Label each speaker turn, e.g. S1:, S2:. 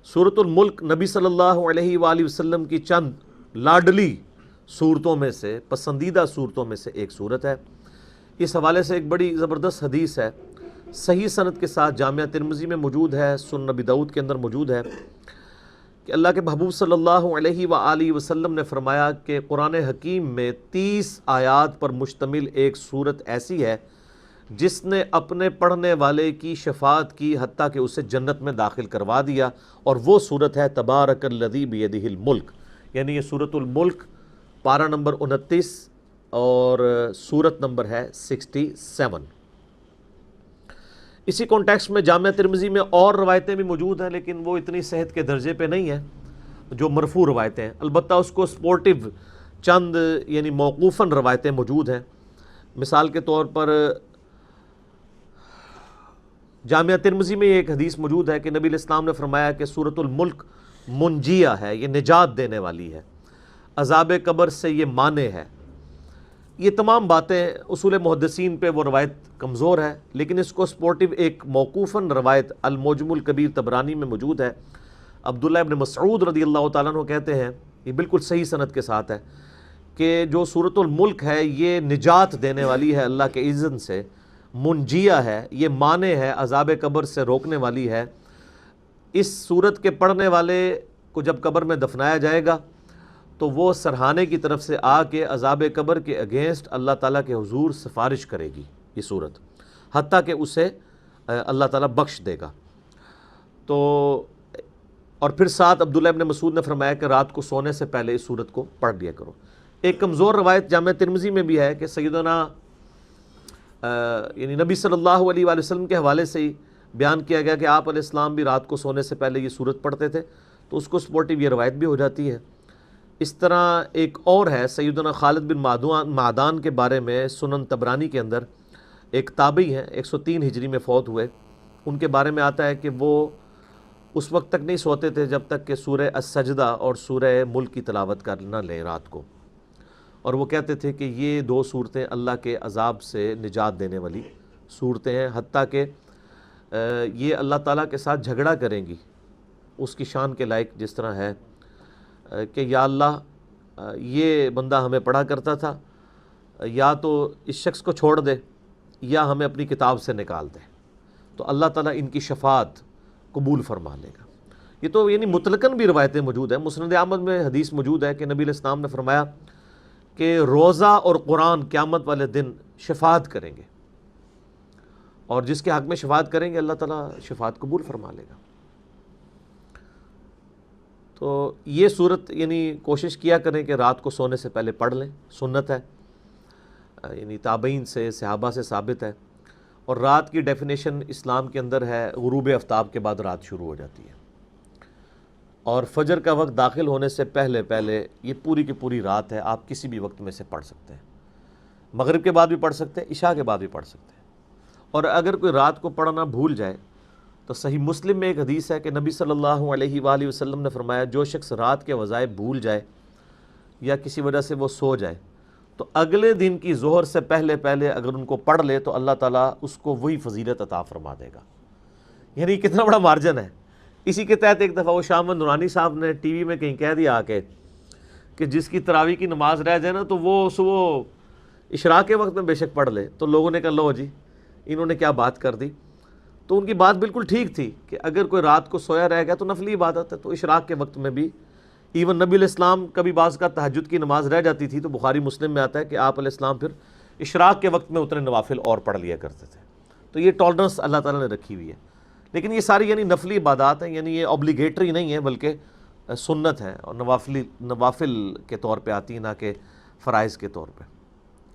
S1: سورۃ الملک نبی صلی اللہ علیہ وآلہ وسلم کی چند لاڈلی صورتوں میں سے، پسندیدہ صورتوں میں سے ایک صورت ہے۔ اس حوالے سے ایک بڑی زبردست حدیث ہے، صحیح سند کے ساتھ، جامعہ ترمذی میں موجود ہے، سنن نبی داؤد کے اندر موجود ہے، کہ اللہ کے محبوب صلی اللہ علیہ وآلہ وسلم نے فرمایا کہ قرآن حکیم میں 30 آیات پر مشتمل ایک صورت ایسی ہے جس نے اپنے پڑھنے والے کی شفاعت کی، حتیٰ کہ اسے جنت میں داخل کروا دیا، اور وہ صورت ہے تبارک الذی بیدہ الملک، یعنی یہ سورۃ الملک پارہ نمبر 29 اور صورت نمبر ہے 67۔ اسی کانٹیکسٹ میں جامعہ ترمذی میں اور روایتیں بھی موجود ہیں، لیکن وہ اتنی صحت کے درجے پہ نہیں ہیں جو مرفوع روایتیں ہیں، البتہ اس کو سپورٹیو چند یعنی موقوفاً روایتیں موجود ہیں۔ مثال کے طور پر جامعہ ترمذی میں ایک حدیث موجود ہے کہ نبی علیہ السلام نے فرمایا کہ سورۃ الملک منجیہ ہے، یہ نجات دینے والی ہے، عذاب قبر سے یہ مانع ہے۔ یہ تمام باتیں اصول محدثین پہ وہ روایت کمزور ہے، لیکن اس کو سپورٹیو ایک موقوفاً روایت المعجم الکبیر طبرانی میں موجود ہے۔ عبداللہ ابن مسعود رضی اللہ تعالیٰ عنہ کہتے ہیں، یہ بالکل صحیح سند کے ساتھ ہے، کہ جو سورۃ الملک ہے یہ نجات دینے والی ہے اللہ کے اذن سے، منجیہ ہے، یہ مانع ہے، عذاب قبر سے روکنے والی ہے۔ اس سورت کے پڑھنے والے کو جب قبر میں دفنایا جائے گا تو وہ سرہانے کی طرف سے آ کے عذاب قبر کے اگینسٹ اللہ تعالیٰ کے حضور سفارش کرے گی یہ صورت، حتیٰ کہ اسے اللہ تعالیٰ بخش دے گا۔ تو اور پھر ساتھ عبداللہ ابن مسعود نے فرمایا کہ رات کو سونے سے پہلے اس صورت کو پڑھ لیا کرو۔ ایک کمزور روایت جامعہ ترمذی میں بھی ہے کہ سیدنا یعنی نبی صلی اللہ علیہ وآلہ وسلم کے حوالے سے ہی بیان کیا گیا کہ آپ علیہ السلام بھی رات کو سونے سے پہلے یہ صورت پڑھتے تھے، تو اس کو سپورٹیو یہ روایت بھی ہو جاتی ہے۔ اس طرح ایک اور ہے سیدنا خالد بن معدان کے بارے میں سنن طبرانی کے اندر، ایک تابعی ہیں، 103 ہجری میں فوت ہوئے، ان کے بارے میں آتا ہے کہ وہ اس وقت تک نہیں سوتے تھے جب تک کہ سورہ السجدہ اور سورہ ملک کی تلاوت کر نہ لیں رات کو، اور وہ کہتے تھے کہ یہ دو صورتیں اللہ کے عذاب سے نجات دینے والی صورتیں ہیں، حتیٰ کہ یہ اللہ تعالیٰ کے ساتھ جھگڑا کریں گی اس کی شان کے لائق، جس طرح ہے کہ یا اللہ یہ بندہ ہمیں پڑھا کرتا تھا، یا تو اس شخص کو چھوڑ دے یا ہمیں اپنی کتاب سے نکال دے، تو اللہ تعالیٰ ان کی شفاعت قبول فرما لے گا۔ یہ تو یعنی مطلقاً بھی روایتیں موجود ہیں۔ مسند احمد میں حدیث موجود ہے کہ نبی علیہ السلام نے فرمایا کہ روزہ اور قرآن قیامت والے دن شفاعت کریں گے، اور جس کے حق میں شفاعت کریں گے اللہ تعالیٰ شفاعت قبول فرما لے گا۔ تو یہ صورت یعنی کوشش کیا کریں کہ رات کو سونے سے پہلے پڑھ لیں، سنت ہے، یعنی تابعین سے، صحابہ سے ثابت ہے۔ اور رات کی ڈیفینیشن اسلام کے اندر ہے غروب آفتاب کے بعد رات شروع ہو جاتی ہے، اور فجر کا وقت داخل ہونے سے پہلے یہ پوری کی پوری رات ہے، آپ کسی بھی وقت میں سے پڑھ سکتے ہیں، مغرب کے بعد بھی پڑھ سکتے ہیں، عشاء کے بعد بھی پڑھ سکتے ہیں۔ اور اگر کوئی رات کو پڑھنا بھول جائے تو صحیح مسلم میں ایک حدیث ہے کہ نبی صلی اللہ علیہ وآلہ وسلم نے فرمایا جو شخص رات کے وظائف بھول جائے یا کسی وجہ سے وہ سو جائے تو اگلے دن کی ظہر سے پہلے اگر ان کو پڑھ لے تو اللہ تعالیٰ اس کو وہی فضیلت عطا فرما دے گا۔ یعنی کتنا بڑا مارجن ہے۔ اسی کے تحت ایک دفعہ وہ شاہ محمد نورانی صاحب نے ٹی وی میں کہیں کہہ دیا آ کے کہ جس کی تراویح کی نماز رہ جائے نا تو وہ صبح اشراق کے وقت میں بے شک پڑھ لے، تو لوگوں نے کہا لو جی انہوں نے کیا بات کر دی۔ تو ان کی بات بالکل ٹھیک تھی کہ اگر کوئی رات کو سویا رہ گیا تو نفلی عبادت ہے، تو اشراق کے وقت میں بھی ایون نبی علیہ السلام کبھی بعض کا تہجد کی نماز رہ جاتی تھی تو بخاری مسلم میں آتا ہے کہ آپ علیہ السلام پھر اشراق کے وقت میں اتنے نوافل اور پڑھ لیا کرتے تھے۔ تو یہ ٹالرنس اللہ تعالیٰ نے رکھی ہوئی ہے، لیکن یہ ساری یعنی نفلی عبادات ہیں، یعنی یہ اوبلیگیٹری نہیں ہے بلکہ سنت ہے، اور نوافل کے طور پہ آتی ہیں نہ کہ فرائض کے طور پہ۔